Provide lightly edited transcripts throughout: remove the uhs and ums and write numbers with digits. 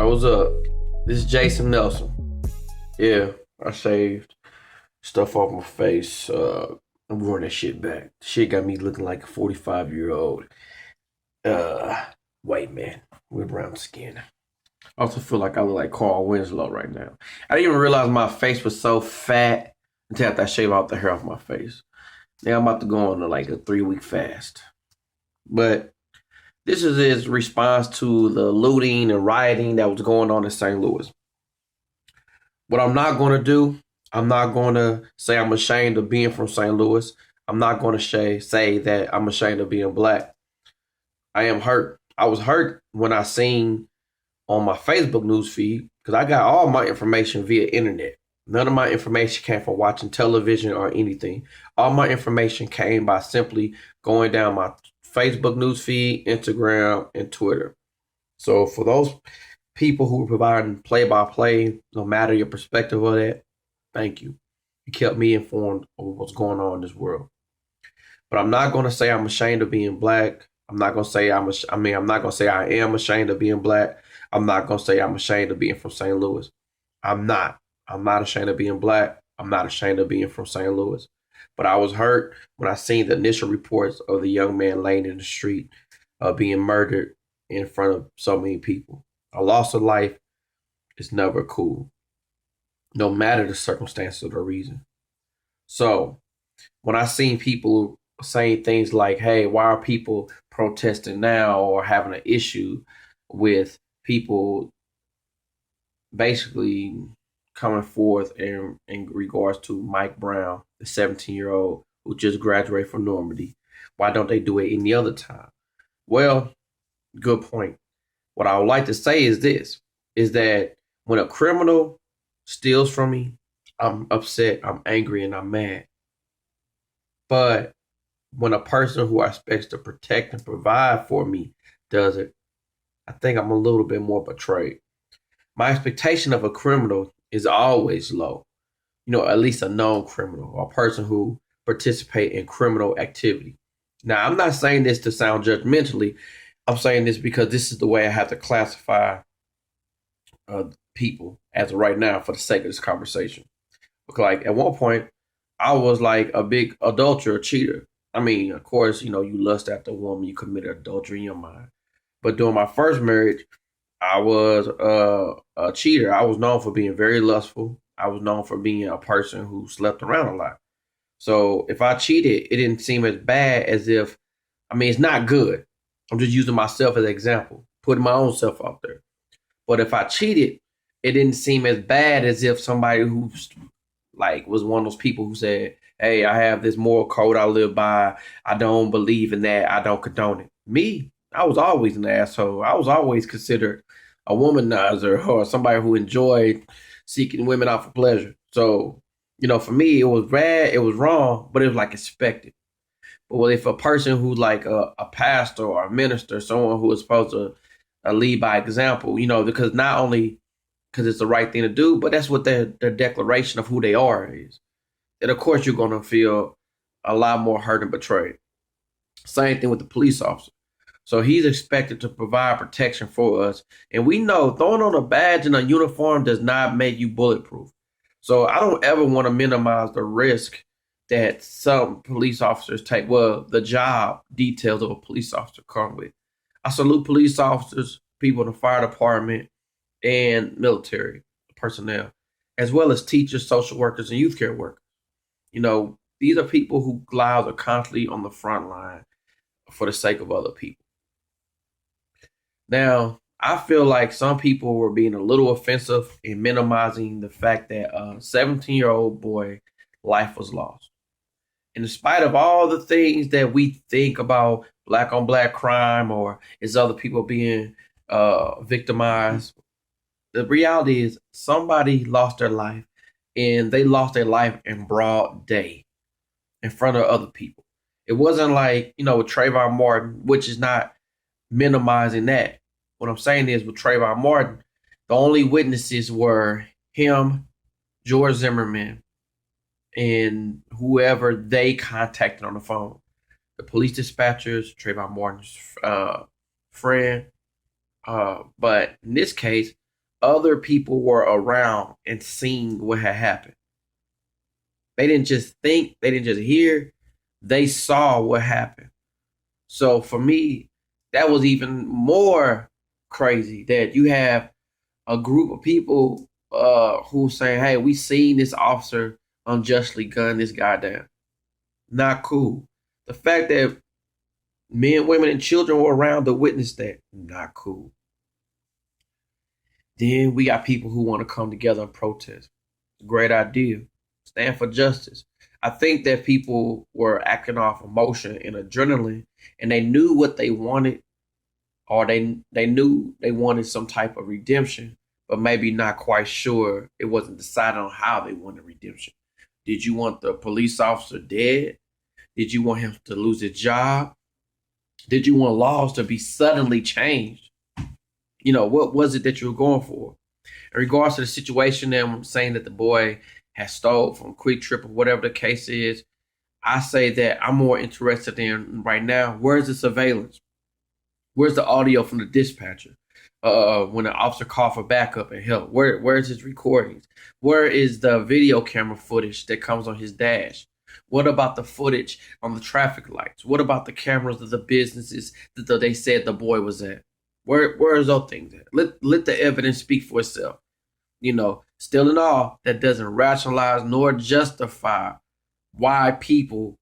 what's up? This is Jason Nelson. Yeah, I shaved stuff off my face. I'm wearing that shit back. Shit got me looking like a 45-year-old uh white man with brown skin. I also feel like I look like Carl Winslow right now. I didn't even realize my face was so fat until after I shave off the hair off my face. Now I'm about to go on like a 3-week fast. But this is his response to the looting and rioting that was going on in St. Louis. What I'm not going to do, I'm not going to say I'm ashamed of being from St. Louis. I'm not going to say that I'm ashamed of being black. I am hurt. I was hurt when I seen on my Facebook news feed because I got all my information via internet. None of my information came from watching television or anything. All my information came by simply going down my Facebook news feed, Instagram, and Twitter. So for those people who are providing play-by-play, no matter your perspective of that, thank you. You kept me informed of what's going on in this world. But I'm not going to say I'm ashamed of being black. I'm not going to say I'm not going to say I am ashamed of being black. I'm not going to say I'm ashamed of being from St. Louis. I'm not. I'm not ashamed of being black. I'm not ashamed of being from St. Louis. But I was hurt when I seen the initial reports of the young man laying in the street, being murdered in front of so many people. A loss of life is never cool, no matter the circumstances or the reason. So when I seen people saying things like, hey, why are people protesting now or having an issue with people basically coming forth in regards to Mike Brown, the 17-year-old who just graduated from Normandy, why don't they do it any other time? Well, good point. What I would like to say is this, is that when a criminal steals from me, I'm upset, I'm angry, and I'm mad. But when a person who I expect to protect and provide for me does it, I think I'm a little bit more betrayed. My expectation of a criminal is always low. At least a known criminal or a person who participate in criminal activity. Now, I'm not saying this to sound judgmentally. I'm saying this because this is the way I have to classify people as of right now for the sake of this conversation. Because like at one point, I was like a big adulterer, cheater. I mean, of course, you lust after a woman, you committed adultery in your mind. But during my first marriage, I was a cheater. I was known for being very lustful. I was known for being a person who slept around a lot. So if I cheated, it didn't seem as bad as if, it's not good. I'm just using myself as an example, putting my own self out there. But if I cheated, it didn't seem as bad as if somebody who's like was one of those people who said, hey, I have this moral code I live by. I don't believe in that. I don't condone it. Me, I was always an asshole. I was always considered a womanizer or somebody who enjoyed seeking women out for pleasure. So, for me, it was bad, it was wrong, but it was like expected. But if a person who's like a pastor or a minister, someone who is supposed to lead by example, because not only because it's the right thing to do, but that's what their declaration of who they are is. And of course, you're going to feel a lot more hurt and betrayed. Same thing with the police officer. So he's expected to provide protection for us. And we know throwing on a badge and a uniform does not make you bulletproof. So I don't ever want to minimize the risk that some police officers take. Well, the job details of a police officer come with. I salute police officers, people in the fire department, and military personnel, as well as teachers, social workers, and youth care workers. These are people whose lives are constantly on the front line for the sake of other people. Now, I feel like some people were being a little offensive in minimizing the fact that a 17-year-old boy life was lost. In spite of all the things that we think about black on black crime or is other people being victimized, the reality is somebody lost their life, and they lost their life in broad day in front of other people. It wasn't like, with Trayvon Martin, which is not minimizing that. What I'm saying is with Trayvon Martin, the only witnesses were him, George Zimmerman, and whoever they contacted on the phone. The police dispatchers, Trayvon Martin's friend. But in this case, Other people were around and seeing what had happened. They didn't just think, they didn't just hear, they saw what happened. So for me, that was even more crazy that you have a group of people who say, hey, we seen this officer unjustly gun this guy down. Not cool. The fact that men, women, and children were around to witness that, not cool. Then we got people who want to come together and protest. Great idea. Stand for justice. I think that people were acting off emotion and adrenaline, and they knew what they wanted, or they knew they wanted some type of redemption, but maybe not quite sure. It wasn't decided on how they wanted redemption. Did you want the police officer dead? Did you want him to lose his job? Did you want laws to be suddenly changed? You know, what was it that you were going for? In regards to the situation, I'm saying that the boy has stole from Quick Trip or whatever the case is, I say that I'm more interested in right now, where's the surveillance? Where's the audio from the dispatcher? When the officer called for backup and help, where's his recordings? Where is the video camera footage that comes on his dash? What about the footage on the traffic lights? What about the cameras of the businesses that they said the boy was at? Where is those things at? Let the evidence speak for itself. You know, still in all, that doesn't rationalize nor justify why people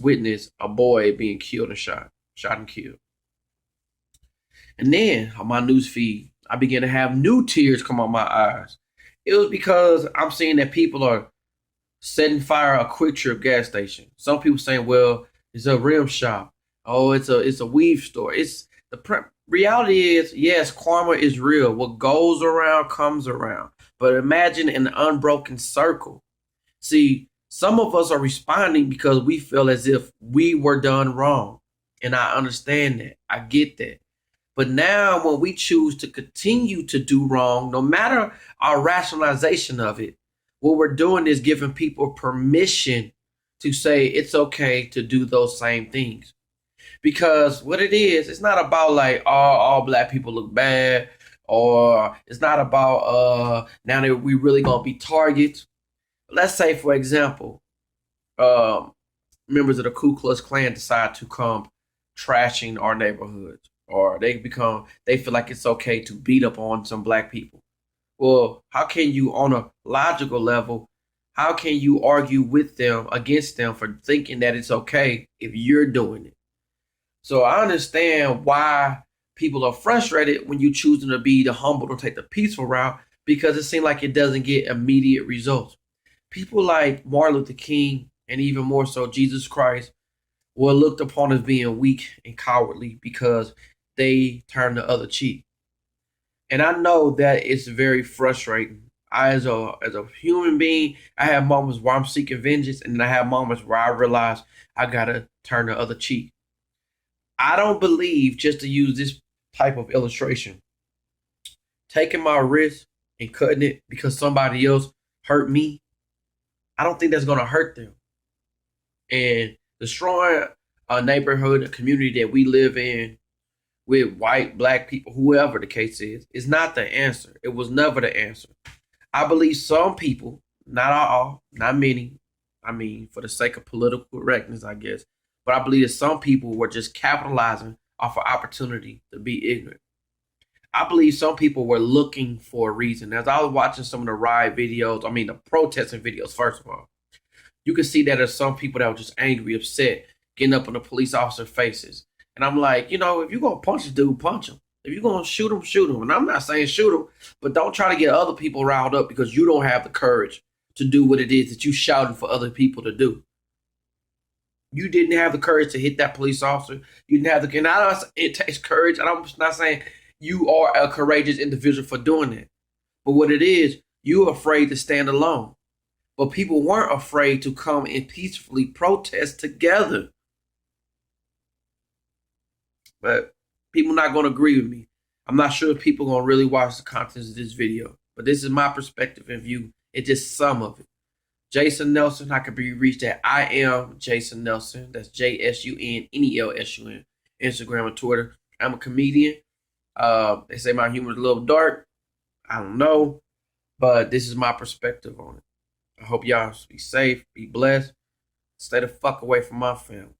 witness a boy being killed and shot and killed. And then on my news feed, I began to have new tears come on my eyes. It was because I'm seeing that people are setting fire a Quick Trip gas station. Some people saying, well, it's a rim shop. Oh, it's a weave store. It's reality is, yes, karma is real. What goes around comes around. But imagine an unbroken circle. See, some of us are responding because we feel as if we were done wrong. And I understand that. I get that. But now when we choose to continue to do wrong, no matter our rationalization of it, what we're doing is giving people permission to say it's okay to do those same things. Because what it is, it's not about like all black people look bad, or it's not about now that we really gonna be targets. Let's say, for example, members of the Ku Klux Klan decide to come trashing our neighborhoods, or they feel like it's okay to beat up on some black people. Well, how can you, on a logical level, how can you argue with them, against them, for thinking that it's okay if you're doing it? So I understand why people are frustrated when you choosing to be the humble or take the peaceful route, because it seems like it doesn't get immediate results. People like Martin Luther King, and even more so Jesus Christ, were looked upon as being weak and cowardly because they turned the other cheek. And I know that it's very frustrating. As a human being, I have moments where I'm seeking vengeance, and then I have moments where I realize I gotta turn the other cheek. I don't believe, just to use this type of illustration, taking my wrist and cutting it because somebody else hurt me, I don't think that's gonna hurt them. And destroying a neighborhood, a community that we live in, with white, black people, whoever the case is not the answer. It was never the answer. I believe some people, not all, not many, I mean, for the sake of political correctness, I guess, but I believe that some people were just capitalizing off an opportunity to be ignorant. I believe some people were looking for a reason. As I was watching some of the riot videos, the protesting videos, first of all, you can see that there's some people that were just angry, upset, getting up on the police officer faces. And I'm like, if you're going to punch a dude, punch him. If you're going to shoot him, shoot him. And I'm not saying shoot him, but don't try to get other people riled up because you don't have the courage to do what it is that you shouting for other people to do. You didn't have the courage to hit that police officer. You didn't have it takes courage. And I'm not saying you are a courageous individual for doing that. But what it is, you're afraid to stand alone. But people weren't afraid to come and peacefully protest together. But people not going to agree with me. I'm not sure if people going to really watch the contents of this video. But this is my perspective and view. It's just some of it. Jason Nelson, I can be reached at I am Jason Nelson. That's JSUNNELSUN. Instagram and Twitter. I'm a comedian. They say my humor is a little dark. I don't know, but this is my perspective on it. I hope y'all be safe, be blessed, stay the fuck away from my family.